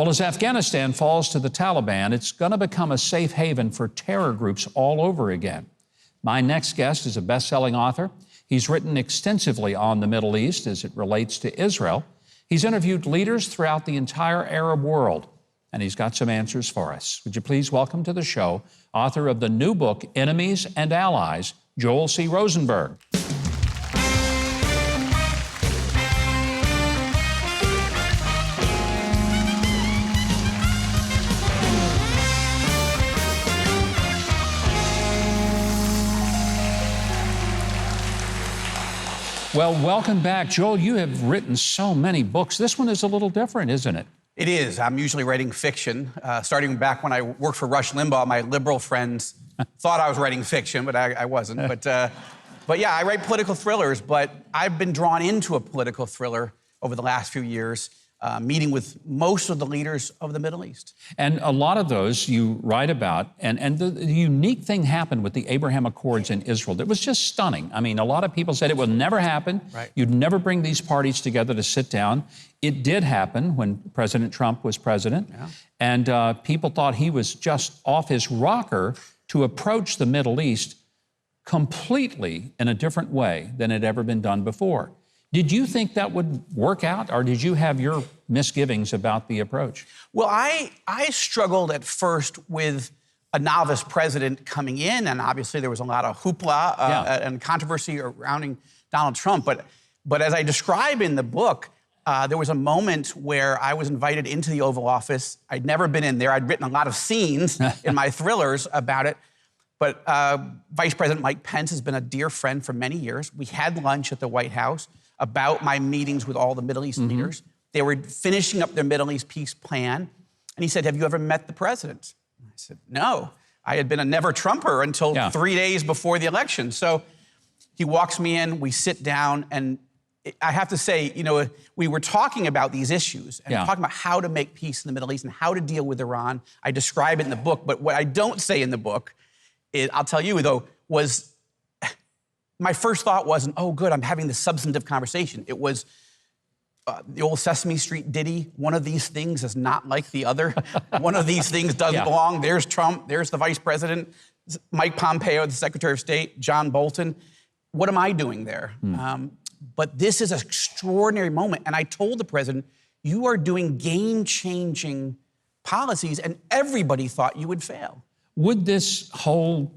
Well, as Afghanistan falls to the Taliban, it's going to become a safe haven for terror groups all over again. My next guest is a best-selling author. He's written extensively on the Middle East as it relates to Israel. He's interviewed leaders throughout the entire Arab world, and he's got some answers for us. Would you please welcome to the show author of the new book, Enemies and Allies, Joel C. Rosenberg. Well, welcome back. Joel, you have written so many books. This one is a little different, isn't it? It is. I'm usually writing fiction. Starting back when I worked for Rush Limbaugh, my liberal friends thought I was writing fiction, but I wasn't. But yeah, I write political thrillers, but I've been drawn into a political thriller over the last few years, meeting with most of the leaders of the Middle East. And a lot of those you write about, and the unique thing happened with the Abraham Accords in Israel that was just stunning. I mean, a lot of people said it would never happen. Right. You'd never bring these parties together to sit down. It did happen when President Trump was president. Yeah. And people thought he was just off his rocker to approach the Middle East completely in a different way than had ever been done before. Did you think that would work out, or did you have your misgivings about the approach? Well, I struggled at first with a novice president coming in, and obviously there was a lot of hoopla and controversy surrounding Donald Trump. But as I describe in the book, there was a moment where I was invited into the Oval Office. I'd never been in there. I'd written a lot of scenes in my thrillers about it. But Vice President Mike Pence has been a dear friend for many years. We had lunch at the White House about my meetings with all the Middle East leaders. They were finishing up their Middle East peace plan. And he said, "Have you ever met the president?" I said, "No. I had been a never-Trumper until 3 days before the election." So he walks me in, we sit down, and I have to say, you know, we were talking about these issues and talking about how to make peace in the Middle East and how to deal with Iran. I describe it in the book, but what I don't say in the book, I'll tell you though, was my first thought wasn't, oh, good, I'm having this substantive conversation. It was the old Sesame Street ditty, one of these things is not like the other. One of these things doesn't belong. There's Trump, there's the vice president, Mike Pompeo, the Secretary of State, John Bolton. What am I doing there? But this is an extraordinary moment. And I told the president, you are doing game-changing policies, and everybody thought you would fail. Would this whole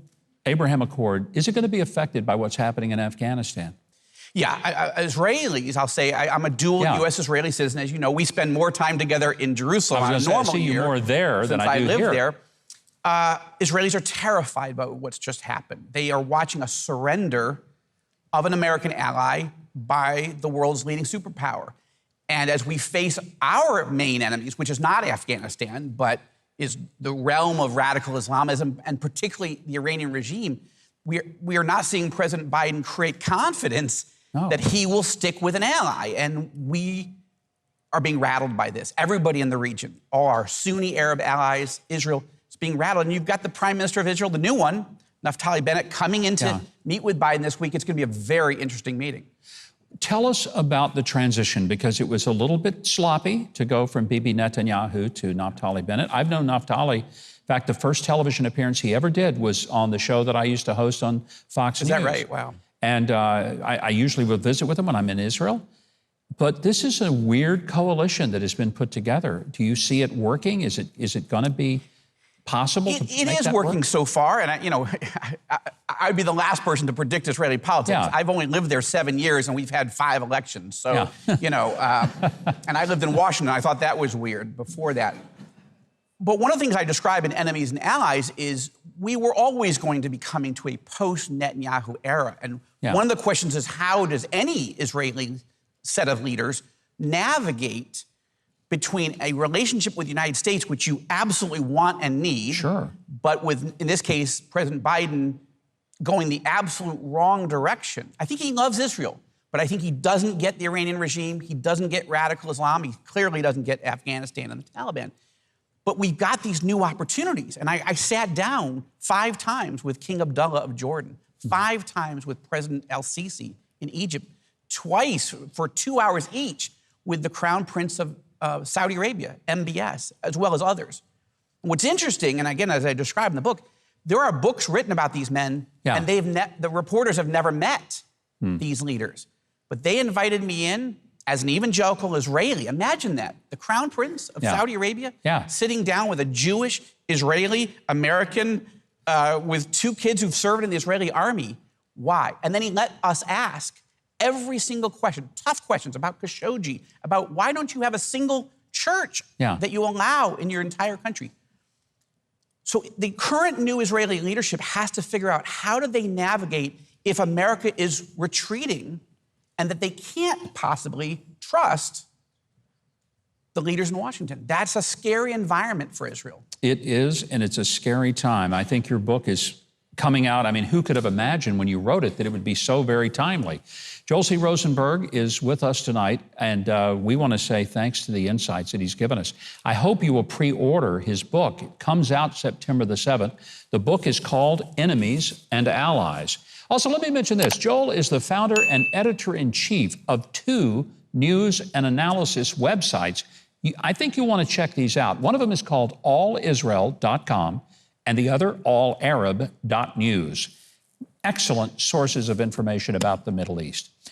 Abraham Accord, is it going to be affected by what's happening in Afghanistan? Yeah, Israelis, I'll say, I'm a dual U.S.-Israeli citizen. As you know, we spend more time together in Jerusalem on a normal year. I see you more there than I do here. Since I live there. Israelis are terrified about what's just happened. They are watching a surrender of an American ally by the world's leading superpower. And as we face our main enemies, which is not Afghanistan, but is the realm of radical Islamism, and particularly the Iranian regime, we are not seeing President Biden create confidence that he will stick with an ally. And we are being rattled by this. Everybody in the region, all our Sunni Arab allies, Israel, is being rattled. And you've got the Prime Minister of Israel, the new one, Naftali Bennett, coming in to meet with Biden this week. It's going to be a very interesting meeting. Tell us about the transition, because it was a little bit sloppy to go from Bibi Netanyahu to Naftali Bennett. I've known Naftali. In fact, the first television appearance he ever did was on the show that I used to host on Fox News. Is that right? Wow. And I usually will visit with him when I'm in Israel. But this is a weird coalition that has been put together. Do you see it working? Is it going to be possible to make that work? It is working so far, and I'd be the last person to predict Israeli politics. I've only lived there 7 years, and we've had 5 elections. So, and I lived in Washington. I thought that was weird before that. But one of the things I describe in Enemies and Allies is we were always going to be coming to a post-Netanyahu era. And one of the questions is, how does any Israeli set of leaders navigate between a relationship with the United States, which you absolutely want and need, but with, in this case, President Biden going the absolute wrong direction. I think he loves Israel, but I think he doesn't get the Iranian regime. He doesn't get radical Islam. He clearly doesn't get Afghanistan and the Taliban. But we've got these new opportunities. And I sat down 5 times with King Abdullah of Jordan, 5 times with President El-Sisi in Egypt, twice for 2 hours each with the Crown Prince of Saudi Arabia, MBS, as well as others. What's interesting, and again, as I describe in the book, there are books written about these men, and the reporters have never met these leaders. But they invited me in as an evangelical Israeli. Imagine that. The crown prince of Saudi Arabia sitting down with a Jewish, Israeli, American, with 2 kids who've served in the Israeli army. Why? And then he let us ask every single question, tough questions about Khashoggi, about why don't you have a single church that you allow in your entire country? So the current new Israeli leadership has to figure out, how do they navigate if America is retreating and that they can't possibly trust the leaders in Washington? That's a scary environment for Israel. It is, and it's a scary time. I think your book is coming out. I mean, who could have imagined when you wrote it that it would be so very timely? Joel C. Rosenberg is with us tonight, and we want to say thanks to the insights that he's given us. I hope you will pre-order his book. It comes out September the 7th. The book is called Enemies and Allies. Also, let me mention this. Joel is the founder and editor-in-chief of 2 news and analysis websites. I think you'll want to check these out. One of them is called allisrael.com, and the other, allarab.news. Excellent sources of information about the Middle East.